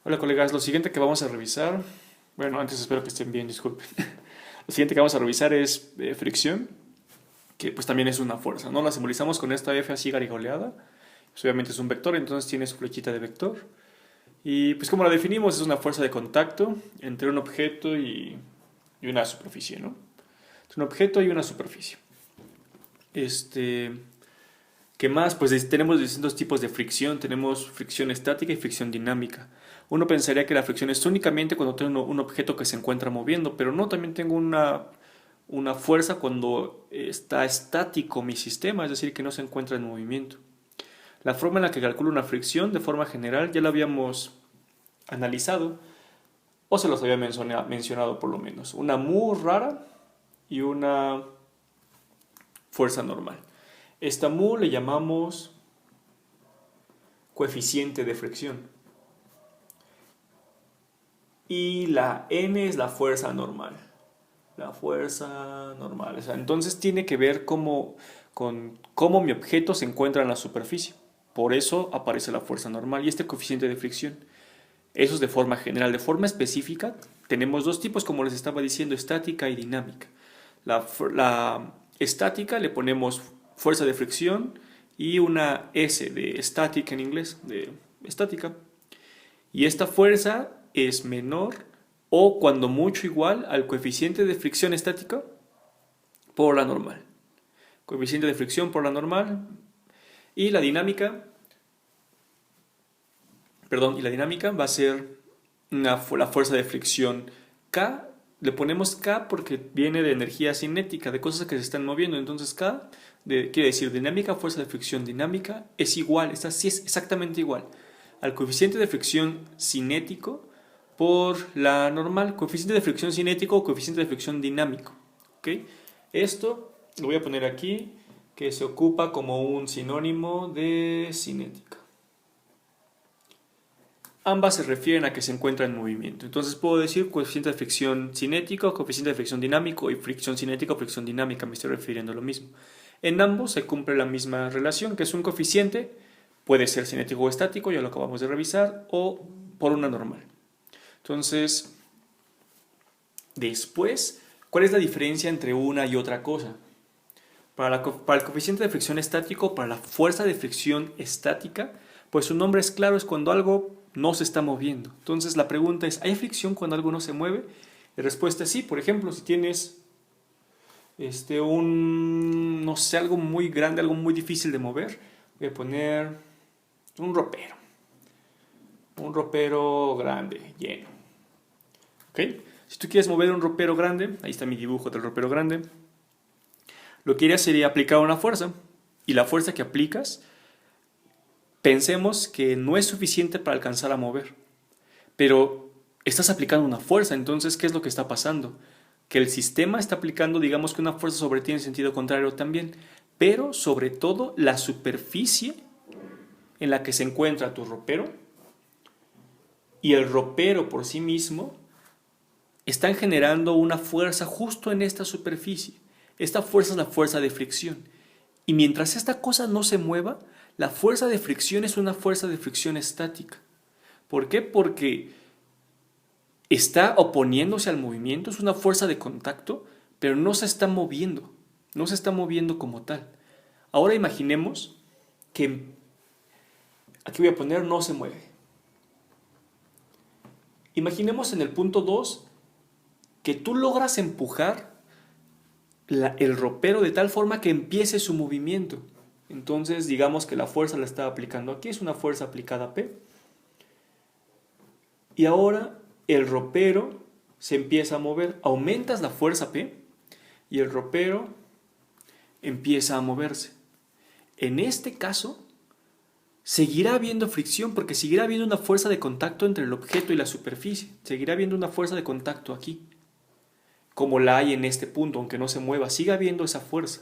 Hola colegas, lo siguiente que vamos a revisar, bueno, antes espero que estén bien, disculpen. Lo siguiente que vamos a revisar es fricción, que pues también es una fuerza, ¿no? La simbolizamos con esta F así garigoleada, pues, obviamente es un vector, entonces tiene su flechita de vector. Y pues como la definimos, es una fuerza de contacto entre un objeto y una superficie, ¿no? Es un objeto y una superficie. Este, ¿Qué más? Pues tenemos distintos tipos de fricción. Tenemos fricción estática y fricción dinámica. Uno pensaría que la fricción es únicamente cuando tengo un objeto que se encuentra moviendo, pero no, también tengo una fuerza cuando está estático mi sistema, es decir, que no se encuentra en movimiento. La forma en la que calculo una fricción, de forma general, ya la habíamos analizado, o se los había mencionado por lo menos. Una muy rara y una fuerza normal. Esta mu le llamamos coeficiente de fricción. Y la n es la fuerza normal. La fuerza normal. O sea, entonces tiene que ver con cómo mi objeto se encuentra en la superficie. Por eso aparece la fuerza normal y este coeficiente de fricción. Eso es de forma general. De forma específica, tenemos dos tipos, como les estaba diciendo, estática y dinámica. La estática le ponemos fuerza de fricción y una S de estática en inglés, de estática. Y esta fuerza es menor o cuando mucho igual al coeficiente de fricción estática por la normal. Coeficiente de fricción por la normal y la dinámica va a ser la fuerza de fricción K. Le ponemos K porque viene de energía cinética, de cosas que se están moviendo. Entonces K quiere decir dinámica, fuerza de fricción dinámica, es igual, esta sí es exactamente igual al coeficiente de fricción cinético por la normal, coeficiente de fricción cinético o coeficiente de fricción dinámico. ¿Okay? Esto lo voy a poner aquí, que se ocupa como un sinónimo de cinética. Ambas se refieren a que se encuentra en movimiento. Entonces puedo decir coeficiente de fricción cinético, coeficiente de fricción dinámico y fricción cinética o fricción dinámica, me estoy refiriendo a lo mismo. En ambos se cumple la misma relación, que es un coeficiente, puede ser cinético o estático, ya lo acabamos de revisar, o por una normal. Entonces, después, ¿cuál es la diferencia entre una y otra cosa? Para el coeficiente de fricción estático, para la fuerza de fricción estática, pues su nombre es claro, es cuando algo no se está moviendo. Entonces la pregunta es, ¿hay fricción cuando algo no se mueve? La respuesta es sí. Por ejemplo, si tienes no sé, algo muy grande, algo muy difícil de mover, voy a poner un ropero grande, lleno. ¿Ok? Si tú quieres mover un ropero grande, ahí está mi dibujo del ropero grande, lo que harías sería aplicar una fuerza, y la fuerza que aplicas, pensemos que no es suficiente para alcanzar a mover, pero estás aplicando una fuerza. Entonces, ¿qué es lo que está pasando? Que el sistema está aplicando, digamos que una fuerza sobre ti en sentido contrario también, pero sobre todo la superficie en la que se encuentra tu ropero y el ropero por sí mismo están generando una fuerza justo en esta superficie. Esta fuerza es la fuerza de fricción. Y mientras esta cosa no se mueva, la fuerza de fricción es una fuerza de fricción estática. ¿Por qué? Porque está oponiéndose al movimiento, es una fuerza de contacto, pero no se está moviendo, no se está moviendo como tal. Ahora imaginemos que, aquí voy a poner no se mueve. Imaginemos en el punto 2 que tú logras empujar el ropero de tal forma que empiece su movimiento. Entonces digamos que la fuerza la está aplicando aquí, es una fuerza aplicada a P. Y ahora el ropero se empieza a mover, aumentas la fuerza P y el ropero empieza a moverse. En este caso, seguirá habiendo fricción porque seguirá habiendo una fuerza de contacto entre el objeto y la superficie. Seguirá habiendo una fuerza de contacto aquí, como la hay en este punto, aunque no se mueva, sigue habiendo esa fuerza.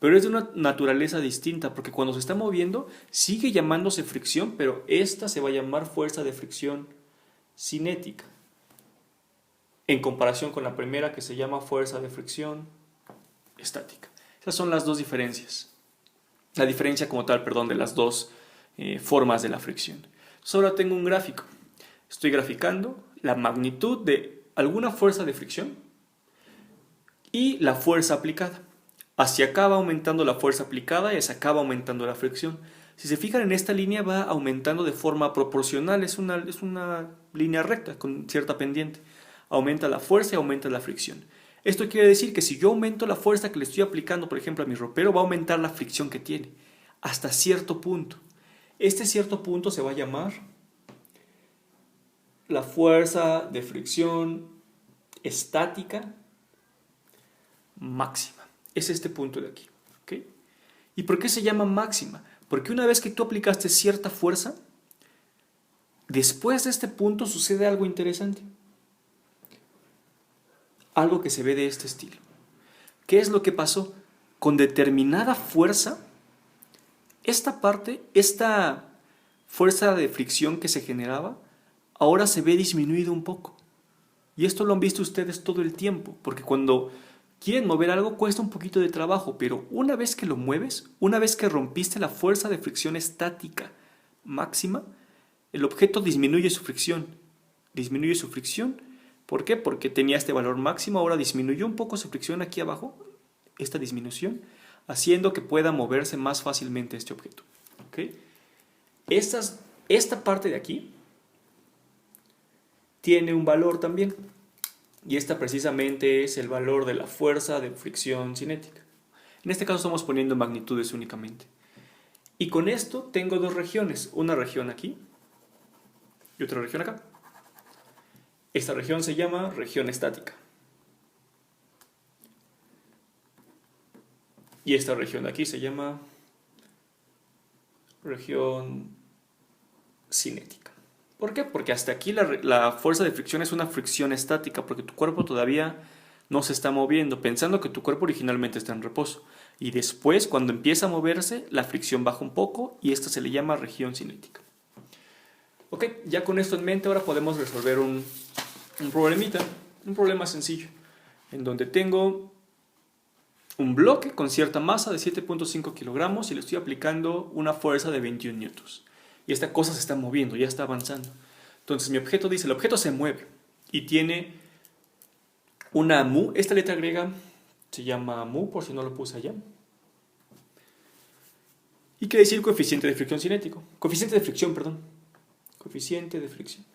Pero es de una naturaleza distinta, porque cuando se está moviendo sigue llamándose fricción, pero esta se va a llamar fuerza de fricción cinética, en comparación con la primera que se llama fuerza de fricción estática. Esas son las dos diferencias. La diferencia como tal, perdón, de las dos formas de la fricción. Entonces ahora tengo un gráfico. Estoy graficando la magnitud de alguna fuerza de fricción y la fuerza aplicada. Hacia acá va aumentando la fuerza aplicada y hacia acá va aumentando la fricción. Si se fijan en esta línea va aumentando de forma proporcional, es una línea recta con cierta pendiente. Aumenta la fuerza y aumenta la fricción. Esto quiere decir que si yo aumento la fuerza que le estoy aplicando, por ejemplo, a mi ropero, va a aumentar la fricción que tiene, hasta cierto punto. Este cierto punto se va a llamar la fuerza de fricción estática máxima. Es este punto de aquí. ¿Okay? ¿Y por qué se llama máxima? Porque una vez que tú aplicaste cierta fuerza, después de este punto sucede algo interesante. Algo que se ve de este estilo. ¿Qué es lo que pasó? Con determinada fuerza, esta parte, esta fuerza de fricción que se generaba, ahora se ve disminuido un poco. Y esto lo han visto ustedes todo el tiempo, porque cuando quieren mover algo cuesta un poquito de trabajo, pero una vez que lo mueves, una vez que rompiste la fuerza de fricción estática máxima, el objeto disminuye su fricción. Disminuye su fricción. ¿Por qué? Porque tenía este valor máximo, ahora disminuyó un poco su fricción aquí abajo, esta disminución, haciendo que pueda moverse más fácilmente este objeto. ¿Okay? Esta parte de aquí tiene un valor también, y esta precisamente es el valor de la fuerza de fricción cinética. En este caso estamos poniendo magnitudes únicamente. Y con esto tengo dos regiones, una región aquí y otra región acá. Esta región se llama región estática. Y esta región de aquí se llama región cinética. ¿Por qué? Porque hasta aquí la fuerza de fricción es una fricción estática, porque tu cuerpo todavía no se está moviendo, pensando que tu cuerpo originalmente está en reposo. Y después, cuando empieza a moverse, la fricción baja un poco y esta se le llama región cinética. Ok, ya con esto en mente ahora podemos resolver un problemita, un problema sencillo, en donde tengo un bloque con cierta masa de 7.5 kilogramos y le estoy aplicando una fuerza de 21 newtons. Y esta cosa se está moviendo, ya está avanzando. Entonces mi objeto dice, el objeto se mueve y tiene una mu, esta letra griega se llama mu por si no lo puse allá. Y quiere decir coeficiente de fricción cinético, coeficiente de fricción, perdón, coeficiente de fricción.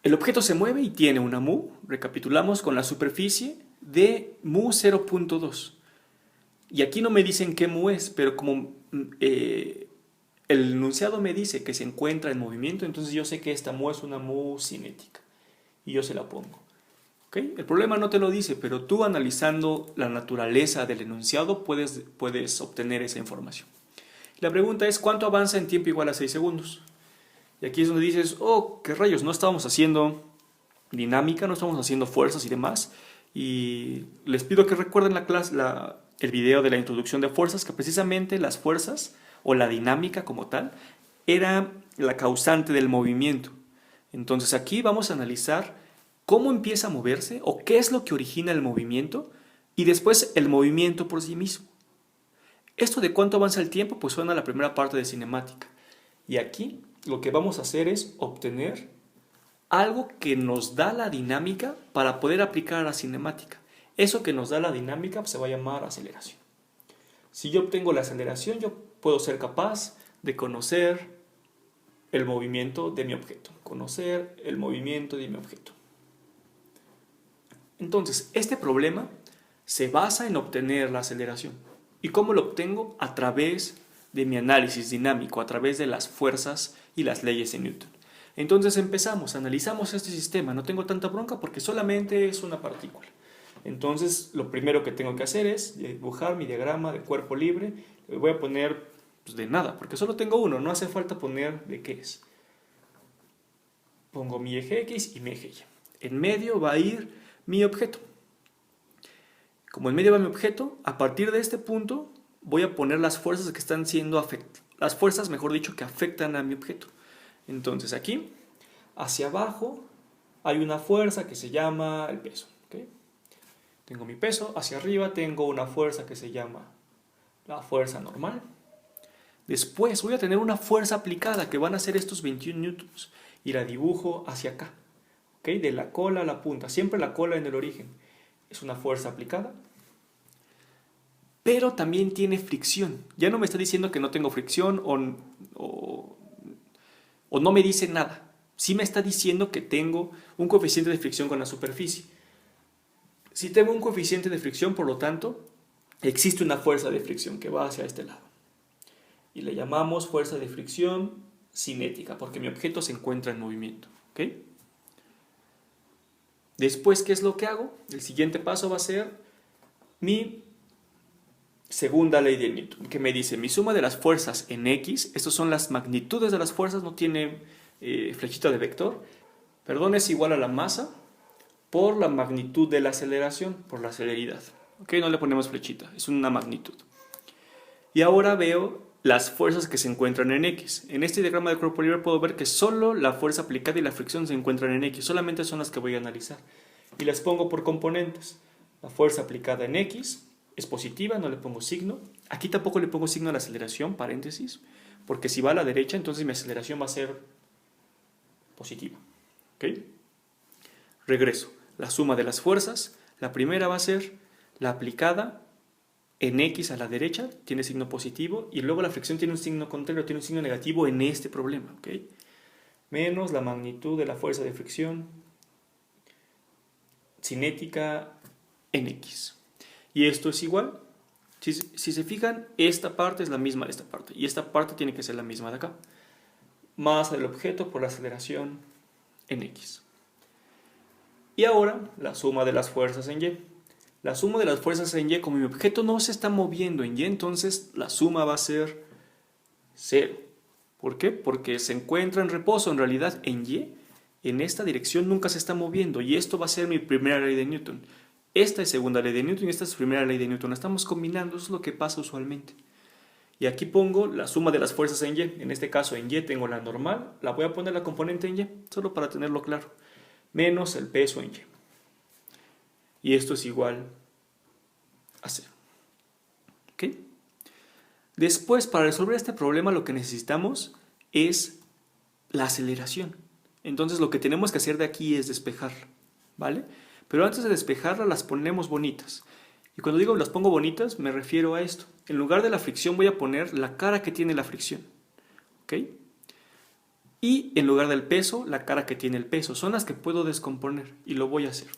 El objeto se mueve y tiene una mu, recapitulamos, con la superficie de mu 0.2. Y aquí no me dicen qué mu es, pero como el enunciado me dice que se encuentra en movimiento, entonces yo sé que esta mu es una mu cinética. Y yo se la pongo. ¿Okay? El problema no te lo dice, pero tú analizando la naturaleza del enunciado puedes obtener esa información. La pregunta es, ¿cuánto avanza en tiempo igual a 6 segundos? Y aquí es donde dices, oh, qué rayos, no estábamos haciendo dinámica, no estamos haciendo fuerzas y demás. Y les pido que recuerden la clase, el video de la introducción de fuerzas, que precisamente las fuerzas o la dinámica como tal era la causante del movimiento. Entonces aquí vamos a analizar cómo empieza a moverse o qué es lo que origina el movimiento y después el movimiento por sí mismo. Esto de cuánto avanza el tiempo pues suena a la primera parte de cinemática. Y aquí lo que vamos a hacer es obtener algo que nos da la dinámica para poder aplicar a la cinemática. Eso que nos da la dinámica se va a llamar aceleración. Si yo obtengo la aceleración, yo puedo ser capaz de conocer el movimiento de mi objeto. Conocer el movimiento de mi objeto. Entonces, este problema se basa en obtener la aceleración. ¿Y cómo lo obtengo? A través de mi análisis dinámico, a través de las fuerzas y las leyes de Newton. Entonces empezamos, analizamos este sistema. No tengo tanta bronca porque solamente es una partícula. Entonces lo primero que tengo que hacer es dibujar mi diagrama de cuerpo libre. Le voy a poner pues, de nada, porque solo tengo uno, no hace falta poner de qué es. Pongo mi eje X y mi eje Y. En medio va a ir mi objeto. Como en medio va mi objeto, a partir de este punto voy a poner las fuerzas que están siendo afectadas. Las fuerzas, mejor dicho, que afectan a mi objeto. Entonces aquí, hacia abajo, hay una fuerza que se llama el peso. ¿Okay? Tengo mi peso, hacia arriba tengo una fuerza que se llama la fuerza normal. Después voy a tener una fuerza aplicada que van a ser estos 21 newtons y la dibujo hacia acá, ¿ok? De la cola a la punta, siempre la cola en el origen. Es una fuerza aplicada, pero también tiene fricción. Ya no me está diciendo que no tengo fricción o no me dice nada. Sí me está diciendo que tengo un coeficiente de fricción con la superficie. Si tengo un coeficiente de fricción, por lo tanto, existe una fuerza de fricción que va hacia este lado. Y le llamamos fuerza de fricción cinética, porque mi objeto se encuentra en movimiento. ¿Ok? Después, ¿qué es lo que hago? El siguiente paso va a ser mi segunda ley de Newton, que me dice mi suma de las fuerzas en X, estas son las magnitudes de las fuerzas, no tiene flechita de vector, perdón, es igual a la masa por la magnitud de la aceleración, por la celeridad. ¿Ok? No le ponemos flechita, es una magnitud. Y ahora veo las fuerzas que se encuentran en X. En este diagrama de cuerpo libre puedo ver que solo la fuerza aplicada y la fricción se encuentran en X. Solamente son las que voy a analizar. Y las pongo por componentes. La fuerza aplicada en X es positiva, no le pongo signo. Aquí tampoco le pongo signo a la aceleración, paréntesis, porque si va a la derecha, entonces mi aceleración va a ser positiva. ¿Ok? Regreso. La suma de las fuerzas. La primera va a ser la aplicada en X a la derecha, tiene signo positivo, y luego la fricción tiene un signo contrario, tiene un signo negativo en este problema, ¿ok? Menos la magnitud de la fuerza de fricción cinética en X. Y esto es igual, si se fijan, esta parte es la misma de esta parte, y esta parte tiene que ser la misma de acá, más el objeto por la aceleración en X. Y ahora, la suma de las fuerzas en Y. La suma de las fuerzas en Y, como mi objeto no se está moviendo en Y, entonces la suma va a ser 0. ¿Por qué? Porque se encuentra en reposo. En realidad, en Y, en esta dirección nunca se está moviendo. Y esto va a ser mi primera ley de Newton. Esta es segunda ley de Newton y esta es primera ley de Newton. La estamos combinando, eso es lo que pasa usualmente. Y aquí pongo la suma de las fuerzas en Y. En este caso, en Y tengo la normal. La voy a poner la componente en Y, solo para tenerlo claro. Menos el peso en Y. Y esto es igual a 0. ¿Ok? Después, para resolver este problema, lo que necesitamos es la aceleración. Entonces, lo que tenemos que hacer de aquí es despejarla, ¿vale? Pero antes de despejarla, las ponemos bonitas. Y cuando digo las pongo bonitas, me refiero a esto. En lugar de la fricción, voy a poner la cara que tiene la fricción. ¿Ok? Y en lugar del peso, la cara que tiene el peso. Son las que puedo descomponer y lo voy a hacer.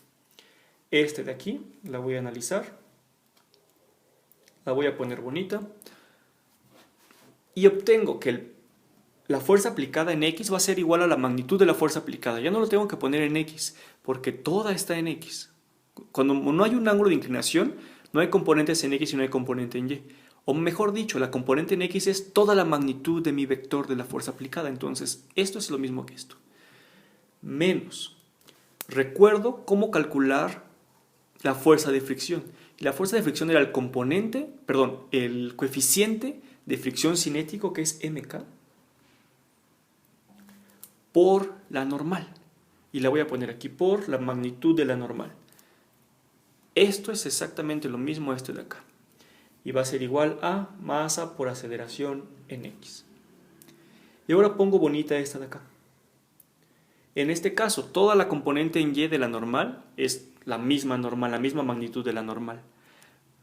Este de aquí, la voy a analizar, la voy a poner bonita y obtengo que la fuerza aplicada en X va a ser igual a la magnitud de la fuerza aplicada. Ya no lo tengo que poner en X, porque toda está en X. Cuando no hay un ángulo de inclinación, no hay componentes en X y no hay componente en Y. O mejor dicho, la componente en X es toda la magnitud de mi vector de la fuerza aplicada. Entonces, esto es lo mismo que esto. Menos. Recuerdo cómo calcular la fuerza de fricción. Y la fuerza de fricción era el coeficiente de fricción cinético, que es MK, por la normal. Y la voy a poner aquí por la magnitud de la normal. Esto es exactamente lo mismo a este de acá. Y va a ser igual a masa por aceleración en X. Y ahora pongo bonita esta de acá. En este caso, toda la componente en Y de la normal es la misma normal, la misma magnitud de la normal.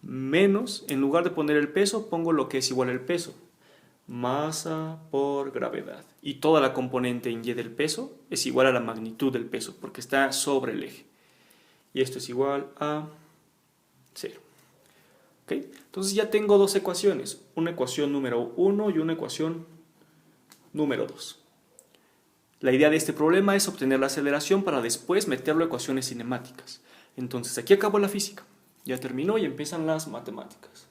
Menos, en lugar de poner el peso, pongo lo que es igual al peso. Masa por gravedad. Y toda la componente en Y del peso es igual a la magnitud del peso, porque está sobre el eje. Y esto es igual a 0. ¿Ok? Entonces ya tengo dos ecuaciones. Una ecuación número 1 y una ecuación número 2. La idea de este problema es obtener la aceleración para después meterlo a ecuaciones cinemáticas. Entonces aquí acabó la física. Ya terminó y empiezan las matemáticas.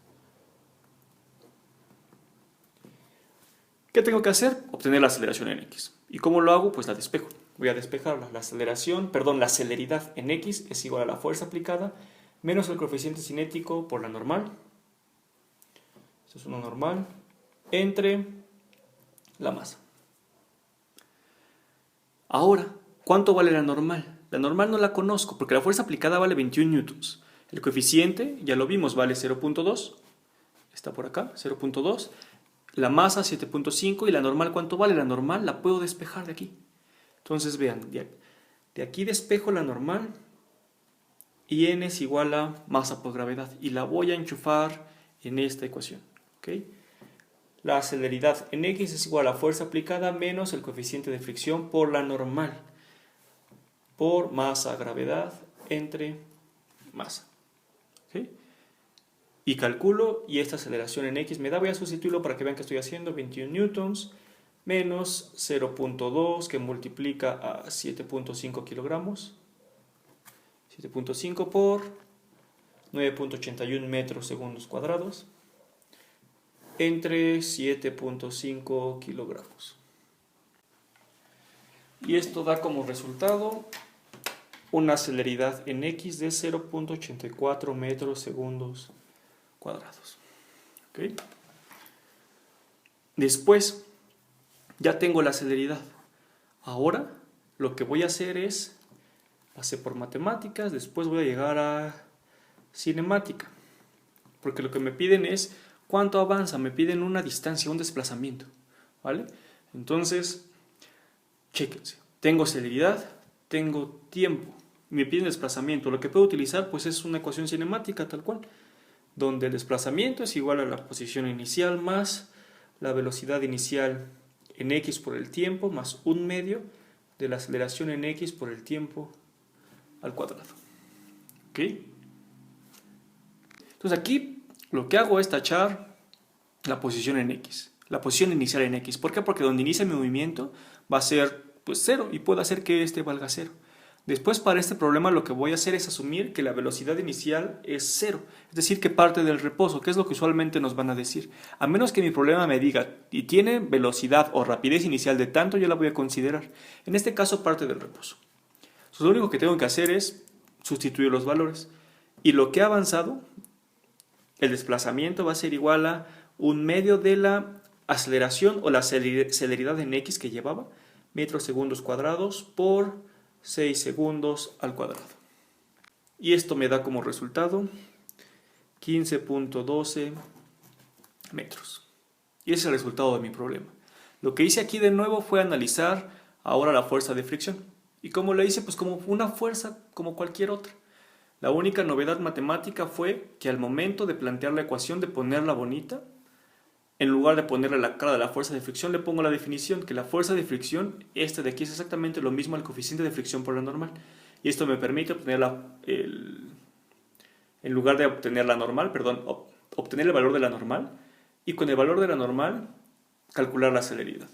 ¿Qué tengo que hacer? Obtener la aceleración en X. ¿Y cómo lo hago? Pues la despejo. Voy a despejarla. La celeridad en X es igual a la fuerza aplicada menos el coeficiente cinético por la normal. Esto es una normal entre la masa. Ahora, ¿cuánto vale la normal? La normal no la conozco porque la fuerza aplicada vale 21 newtons. El coeficiente, ya lo vimos, vale 0.2. Está por acá, 0.2. la masa 7.5 y la normal, ¿cuánto vale? La normal la puedo despejar de aquí. Entonces vean, de aquí despejo la normal y n es igual a masa por gravedad y la voy a enchufar en esta ecuación. ¿Okay? La celeridad en x es igual a fuerza aplicada menos el coeficiente de fricción por la normal por masa gravedad entre masa. ¿Okay? Y calculo, y esta aceleración en x me da, voy a sustituirlo para que vean que estoy haciendo 21 newtons menos 0.2 que multiplica a 7.5 kilogramos. 7.5 por 9.81 metros segundos cuadrados entre 7.5 kilogramos. Y esto da como resultado una celeridad en x de 0.84 metros segundos cuadrados. ¿Okay? Después, ya tengo la celeridad. Ahora, lo que voy a hacer es, pasé por matemáticas, después voy a llegar a cinemática. Porque lo que me piden es cuánto avanza, me piden una distancia, un desplazamiento. ¿Vale? Entonces, chéquense. Tengo celeridad, tengo tiempo, me piden desplazamiento. Lo que puedo utilizar pues es una ecuación cinemática tal cual, donde el desplazamiento es igual a la posición inicial más la velocidad inicial en x por el tiempo más un medio de la aceleración en x por el tiempo al cuadrado. ¿Ok? Entonces aquí lo que hago es tachar la posición en x, la posición inicial en x. ¿Por qué? Porque donde inicia mi movimiento va a ser pues 0 y puedo hacer que este valga 0. Después para este problema lo que voy a hacer es asumir que la velocidad inicial es 0, es decir, que parte del reposo, que es lo que usualmente nos van a decir. A menos que mi problema me diga, y tiene velocidad o rapidez inicial de tanto, yo la voy a considerar. En este caso parte del reposo. Entonces, lo único que tengo que hacer es sustituir los valores. Y lo que ha avanzado, el desplazamiento va a ser igual a un medio de la aceleración o la celeridad en x que llevaba, metros segundos cuadrados por 6 segundos al cuadrado. Y esto me da como resultado 15.12 metros. Y ese es el resultado de mi problema. Lo que hice aquí de nuevo fue analizar ahora la fuerza de fricción. ¿Y cómo la hice? Pues como una fuerza como cualquier otra. La única novedad matemática fue que al momento de plantear la ecuación, de ponerla bonita, en lugar de ponerle la cara de la fuerza de fricción, le pongo la definición, que la fuerza de fricción, esta de aquí es exactamente lo mismo al coeficiente de fricción por la normal. Y esto me permite obtener en lugar de obtener la normal, obtener el valor de la normal, y con el valor de la normal calcular la celeridad.